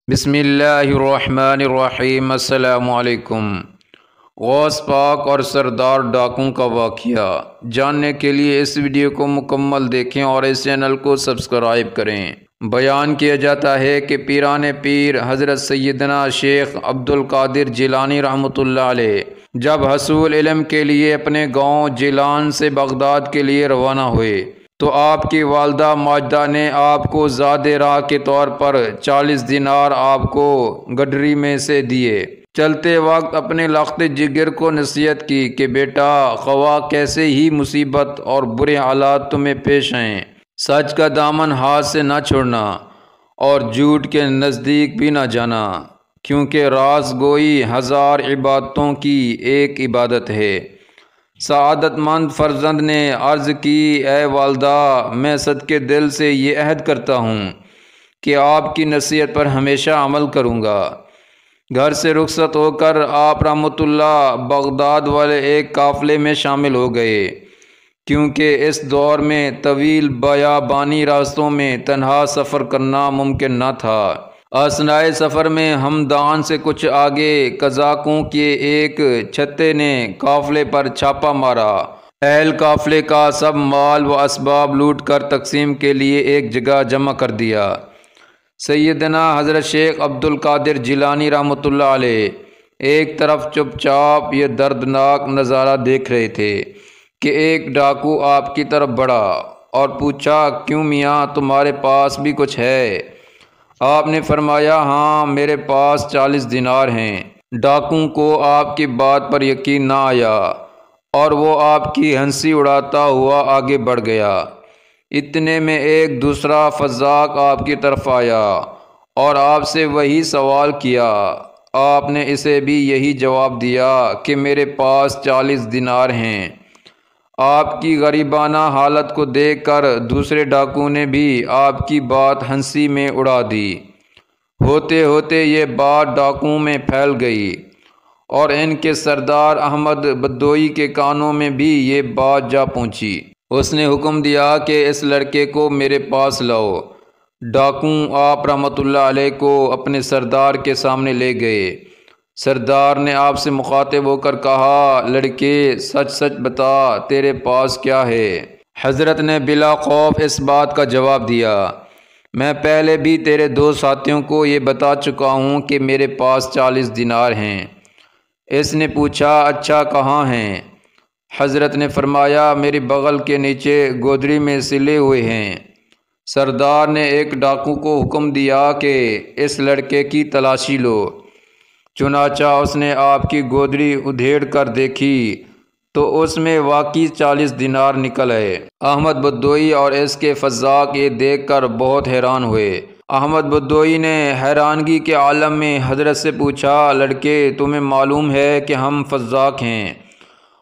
بسم اللہ الرحمن الرحیم۔ السلام علیکم۔ غوث پاک اور سردار ڈاکوں کا واقعہ جاننے کے لیے اس ویڈیو کو مکمل دیکھیں اور اس چینل کو سبسکرائب کریں۔ بیان کیا جاتا ہے کہ پیران پیر حضرت سیدنا شیخ عبد القادر جیلانی رحمۃ اللہ علیہ جب حصول علم کے لیے اپنے گاؤں جیلان سے بغداد کے لیے روانہ ہوئے تو آپ کی والدہ ماجدہ نے آپ کو زاد راہ کے طور پر 40 دینار آپ کو گڈری میں سے دیے۔ چلتے وقت اپنے لخت جگر کو نصیحت کی کہ بیٹا، خواہ کیسے ہی مصیبت اور برے حالات تمہیں پیش آئیں، سچ کا دامن ہاتھ سے نہ چھوڑنا اور جھوٹ کے نزدیک بھی نہ جانا، کیونکہ راز گوئی 1000 عبادتوں کی ایک عبادت ہے۔ سعادت مند فرزند نے عرض کی، اے والدہ، میں صدقے دل سے یہ عہد کرتا ہوں کہ آپ کی نصیحت پر ہمیشہ عمل کروں گا۔ گھر سے رخصت ہو کر آپ رحمۃ اللہ بغداد والے ایک قافلے میں شامل ہو گئے، کیونکہ اس دور میں طویل بیابانی راستوں میں تنہا سفر کرنا ممکن نہ تھا۔ اثنائے سفر میں ہمدان سے کچھ آگے قزاقوں کے ایک چھتے نے قافلے پر چھاپا مارا۔ اہل قافلے کا سب مال و اسباب لوٹ کر تقسیم کے لیے ایک جگہ جمع کر دیا۔ سیدنا حضرت شیخ عبد القادر جیلانی رحمۃ اللہ علیہ ایک طرف چپ چاپ یہ دردناک نظارہ دیکھ رہے تھے کہ ایک ڈاکو آپ کی طرف بڑھا اور پوچھا، کیوں میاں، تمہارے پاس بھی کچھ ہے؟ آپ نے فرمایا، ہاں، میرے پاس 40 دینار ہیں۔ ڈاکو کو آپ کی بات پر یقین نہ آیا اور وہ آپ کی ہنسی اڑاتا ہوا آگے بڑھ گیا۔ اتنے میں ایک دوسرا فزاق آپ کی طرف آیا اور آپ سے وہی سوال کیا۔ آپ نے اسے بھی یہی جواب دیا کہ میرے پاس 40 دینار ہیں۔ آپ کی غریبانہ حالت کو دیکھ کر دوسرے ڈاکو نے بھی آپ کی بات ہنسی میں اڑا دی۔ ہوتے ہوتے یہ بات ڈاکوؤں میں پھیل گئی اور ان کے سردار احمد بدوئی کے کانوں میں بھی یہ بات جا پہنچی۔ اس نے حکم دیا کہ اس لڑکے کو میرے پاس لاؤ۔ ڈاکو آپ رحمۃ اللہ علیہ کو اپنے سردار کے سامنے لے گئے۔ سردار نے آپ سے مخاطب ہو کر کہا، لڑکے، سچ سچ بتا، تیرے پاس کیا ہے؟ حضرت نے بلا خوف اس بات کا جواب دیا، میں پہلے بھی تیرے 2 ساتھیوں کو یہ بتا چکا ہوں کہ میرے پاس 40 دینار ہیں۔ اس نے پوچھا، اچھا، کہاں ہیں؟ حضرت نے فرمایا، میری بغل کے نیچے گودری میں سلے ہوئے ہیں۔ سردار نے ایک ڈاکو کو حکم دیا کہ اس لڑکے کی تلاشی لو۔ چنانچہ اس نے آپ کی گودری ادھیڑ کر دیکھی تو اس میں واقعی 40 دینار نکل آئے۔ احمد بدوئی اور اس کے فزاق یہ دیکھ کر بہت حیران ہوئے۔ احمد بدوئی نے حیرانگی کے عالم میں حضرت سے پوچھا، لڑکے، تمہیں معلوم ہے کہ ہم فزاق ہیں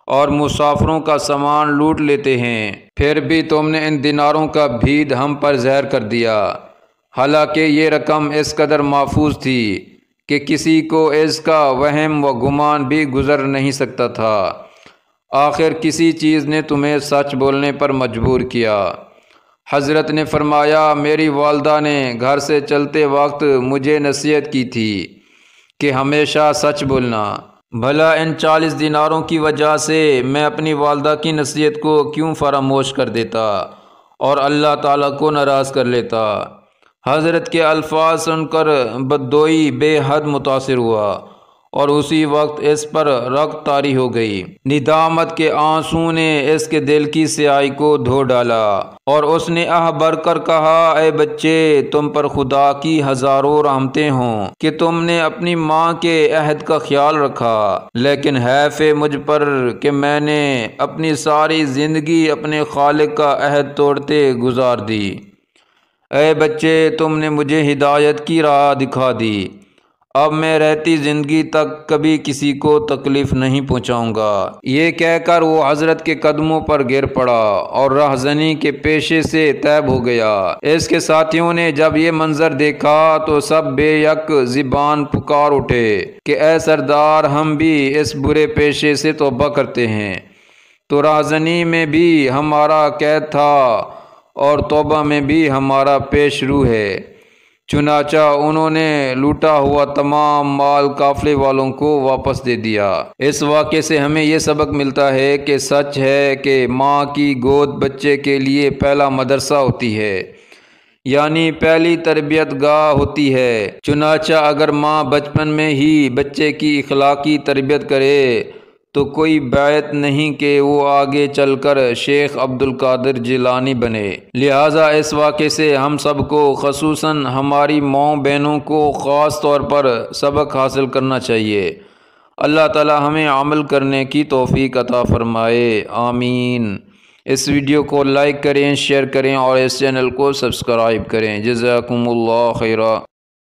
اور مسافروں کا سامان لوٹ لیتے ہیں، پھر بھی تم نے ان دیناروں کا بھید ہم پر ظاہر کر دیا، حالانکہ یہ رقم اس قدر محفوظ تھی کہ کسی کو اس کا وہم و گمان بھی گزر نہیں سکتا تھا۔ آخر کسی چیز نے تمہیں سچ بولنے پر مجبور کیا؟ حضرت نے فرمایا، میری والدہ نے گھر سے چلتے وقت مجھے نصیحت کی تھی کہ ہمیشہ سچ بولنا۔ بھلا ان 40 دیناروں کی وجہ سے میں اپنی والدہ کی نصیحت کو کیوں فراموش کر دیتا اور اللہ تعالیٰ کو ناراض کر لیتا؟ حضرت کے الفاظ سن کر بدوئی بے حد متاثر ہوا اور اسی وقت اس پر رغبت طاری ہو گئی۔ ندامت کے آنسو نے اس کے دل کی سیاہی کو دھو ڈالا اور اس نے آہ بھر کر کہا، اے بچے، تم پر خدا کی ہزاروں رحمتیں ہوں کہ تم نے اپنی ماں کے عہد کا خیال رکھا، لیکن حیف ہے مجھ پر کہ میں نے اپنی ساری زندگی اپنے خالق کا عہد توڑتے گزار دی۔ اے بچے، تم نے مجھے ہدایت کی راہ دکھا دی، اب میں رہتی زندگی تک کبھی کسی کو تکلیف نہیں پہنچاؤں گا۔ یہ کہہ کر وہ حضرت کے قدموں پر گر پڑا اور رہزنی کے پیشے سے طیب ہو گیا۔ اس کے ساتھیوں نے جب یہ منظر دیکھا تو سب بے یک زبان پکار اٹھے کہ اے سردار، ہم بھی اس برے پیشے سے توبہ کرتے ہیں۔ تو رہزنی میں بھی ہمارا قید تھا اور توبہ میں بھی ہمارا پیش رو ہے۔ چنانچہ انہوں نے لوٹا ہوا تمام مال قافلے والوں کو واپس دے دیا۔ اس واقعے سے ہمیں یہ سبق ملتا ہے کہ سچ ہے کہ ماں کی گود بچے کے لیے پہلا مدرسہ ہوتی ہے، یعنی پہلی تربیت گاہ ہوتی ہے۔ چنانچہ اگر ماں بچپن میں ہی بچے کی اخلاقی تربیت کرے تو کوئی بعید نہیں کہ وہ آگے چل کر شیخ عبد القادر جیلانی بنے۔ لہٰذا اس واقعے سے ہم سب کو، خصوصاً ہماری ماؤں بہنوں کو خاص طور پر سبق حاصل کرنا چاہیے۔ اللہ تعالی ہمیں عمل کرنے کی توفیق عطا فرمائے، آمین۔ اس ویڈیو کو لائک کریں، شیئر کریں اور اس چینل کو سبسکرائب کریں۔ جزاکم اللہ خیرا۔